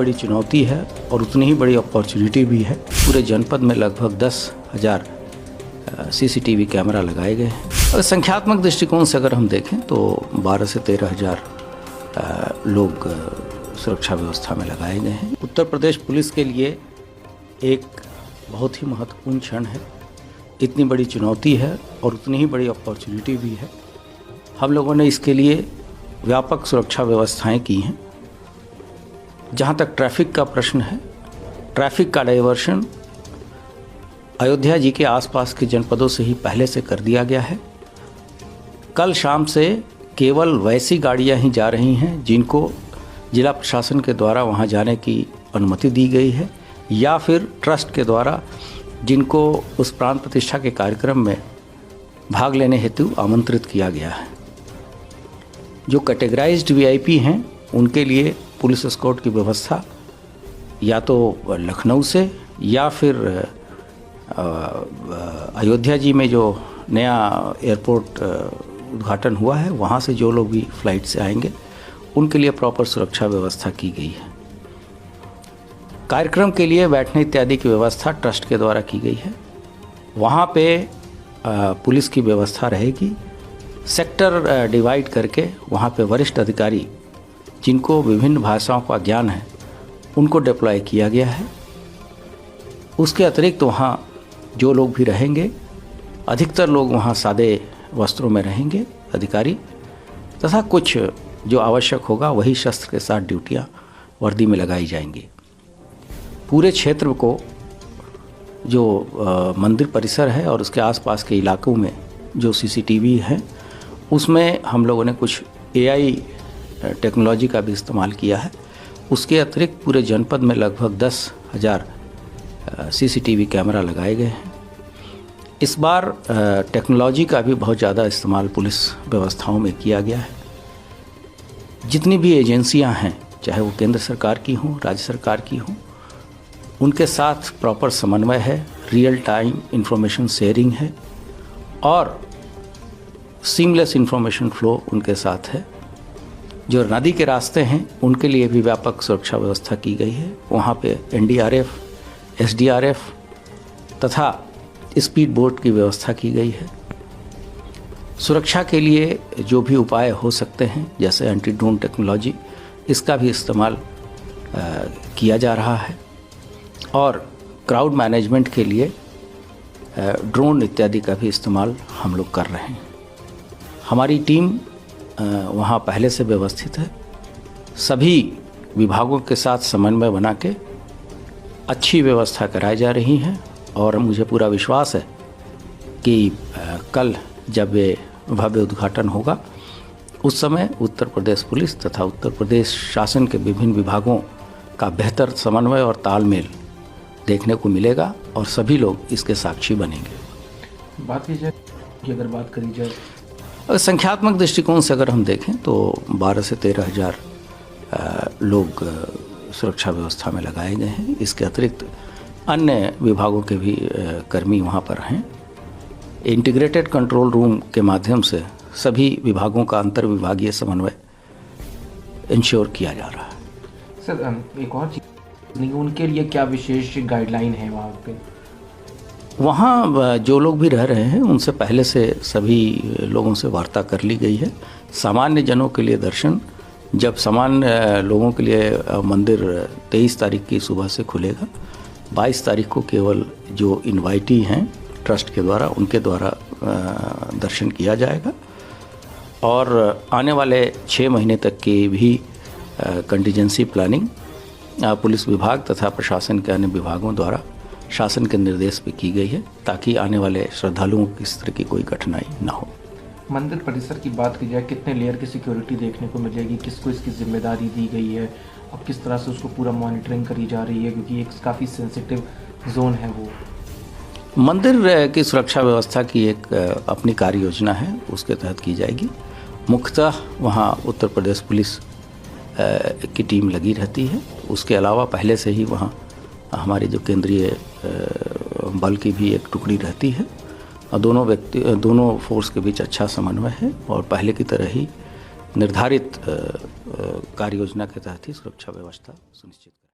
बड़ी चुनौती है और उतनी ही बड़ी अपॉर्चुनिटी भी है। पूरे जनपद में लगभग 10,000 CCTV कैमरा लगाए गए हैं। अगर संख्यात्मक दृष्टिकोण से अगर हम देखें तो 12 से 13,000 लोग सुरक्षा व्यवस्था में लगाए गए हैं। उत्तर प्रदेश पुलिस के लिए एक बहुत ही महत्वपूर्ण क्षण है। इतनी बड़ी चुनौती है और उतनी ही बड़ी अपॉर्चुनिटी भी है। हम लोगों ने इसके लिए व्यापक सुरक्षा व्यवस्थाएं की हैं। जहां तक ट्रैफिक का प्रश्न है, ट्रैफिक का डाइवर्शन अयोध्या जी के आसपास के जनपदों से ही पहले से कर दिया गया है। कल शाम से केवल वैसी गाड़ियां ही जा रही हैं जिनको जिला प्रशासन के द्वारा वहां जाने की अनुमति दी गई है, या फिर ट्रस्ट के द्वारा जिनको उस प्राण प्रतिष्ठा के कार्यक्रम में भाग लेने हेतु आमंत्रित किया गया है। जो कैटेगराइज्ड VIP हैं उनके लिए पुलिस एस्कॉर्ट की व्यवस्था या तो लखनऊ से या फिर अयोध्या जी में जो नया एयरपोर्ट उद्घाटन हुआ है वहाँ से जो लोग भी फ्लाइट से आएंगे उनके लिए प्रॉपर सुरक्षा व्यवस्था की गई है। कार्यक्रम के लिए बैठने इत्यादि की व्यवस्था ट्रस्ट के द्वारा की गई है। वहाँ पे पुलिस की व्यवस्था रहेगी। सेक्टर डिवाइड करके वहाँ पे वरिष्ठ अधिकारी जिनको विभिन्न भाषाओं का ज्ञान है उनको डिप्लॉय किया गया है। उसके अतिरिक्त वहाँ जो लोग भी रहेंगे, अधिकतर लोग वहाँ सादे वस्त्रों में रहेंगे अधिकारी, तथा कुछ जो आवश्यक होगा वही शस्त्र के साथ ड्यूटियाँ वर्दी में लगाई जाएंगी। पूरे क्षेत्र को जो मंदिर परिसर है और उसके आसपास के इलाकों में जो CCTV है उसमें हम लोगों ने कुछ AI टेक्नोलॉजी का भी इस्तेमाल किया है। उसके अतिरिक्त पूरे जनपद में लगभग 10,000 CCTV कैमरा लगाए गए हैं। इस बार टेक्नोलॉजी का भी बहुत ज़्यादा इस्तेमाल पुलिस व्यवस्थाओं में किया गया है। जितनी भी एजेंसियां हैं, चाहे वो केंद्र सरकार की हों, राज्य सरकार की हों, उनके साथ प्रॉपर समन्वय है, रियल टाइम इंफॉर्मेशन शेयरिंग है और सीमलेस इंफॉर्मेशन फ्लो उनके साथ है। जो नदी के रास्ते हैं उनके लिए भी व्यापक सुरक्षा व्यवस्था की गई है। वहाँ पे NDRF, SDRF तथा स्पीड बोट की व्यवस्था की गई है। सुरक्षा के लिए जो भी उपाय हो सकते हैं जैसे एंटी ड्रोन टेक्नोलॉजी, इसका भी इस्तेमाल किया जा रहा है और क्राउड मैनेजमेंट के लिए ड्रोन इत्यादि का भी इस्तेमाल हम लोग कर रहे हैं। हमारी टीम वहाँ पहले से व्यवस्थित है। सभी विभागों के साथ समन्वय बना के अच्छी व्यवस्था कराई जा रही है और मुझे पूरा विश्वास है कि कल जब ये भव्य उद्घाटन होगा उस समय उत्तर प्रदेश पुलिस तथा उत्तर प्रदेश शासन के विभिन्न विभागों का बेहतर समन्वय और तालमेल देखने को मिलेगा और सभी लोग इसके साक्षी बनेंगे। बात की जाए कि अगर बात करी जाए अगर संख्यात्मक दृष्टिकोण से अगर हम देखें तो 12 से 13,000 लोग सुरक्षा व्यवस्था में लगाए गए हैं। इसके अतिरिक्त अन्य विभागों के भी कर्मी वहाँ पर हैं। इंटीग्रेटेड कंट्रोल रूम के माध्यम से सभी विभागों का अंतर विभागीय समन्वय इंश्योर किया जा रहा है। सर एक और चीज़, उनके लिए क्या विशेष गाइडलाइन है वहाँ पे? वहाँ जो लोग भी रह रहे हैं उनसे पहले से सभी लोगों से वार्ता कर ली गई है। सामान्य जनों के लिए दर्शन, जब सामान्य लोगों के लिए मंदिर 23 तारीख की सुबह से खुलेगा, 22 तारीख को केवल जो इनवाइटी हैं ट्रस्ट के द्वारा उनके द्वारा दर्शन किया जाएगा और आने वाले 6 महीने तक की भी कंटीजेंसी प्लानिंग पुलिस विभाग तथा प्रशासन के अन्य विभागों द्वारा शासन के निर्देश पे की गई है ताकि आने वाले श्रद्धालुओं को इस तरह की कोई कठिनाई ना हो। मंदिर परिसर की बात की जाए, कितने लेयर की सिक्योरिटी देखने को मिलेगी, किसको इसकी जिम्मेदारी दी गई है और किस तरह से उसको पूरा मॉनिटरिंग करी जा रही है, क्योंकि एक काफ़ी सेंसिटिव जोन है वो। मंदिर की सुरक्षा व्यवस्था की एक अपनी कार्य योजना है, उसके तहत की जाएगी। मुख्यतः वहाँ उत्तर प्रदेश पुलिस की टीम लगी रहती है। उसके अलावा पहले से ही वहाँ हमारे जो केंद्रीय बल की भी एक टुकड़ी रहती है और दोनों फोर्स के बीच अच्छा समन्वय है और पहले की तरह ही निर्धारित कार्य योजना के तहत ही सुरक्षा व्यवस्था सुनिश्चित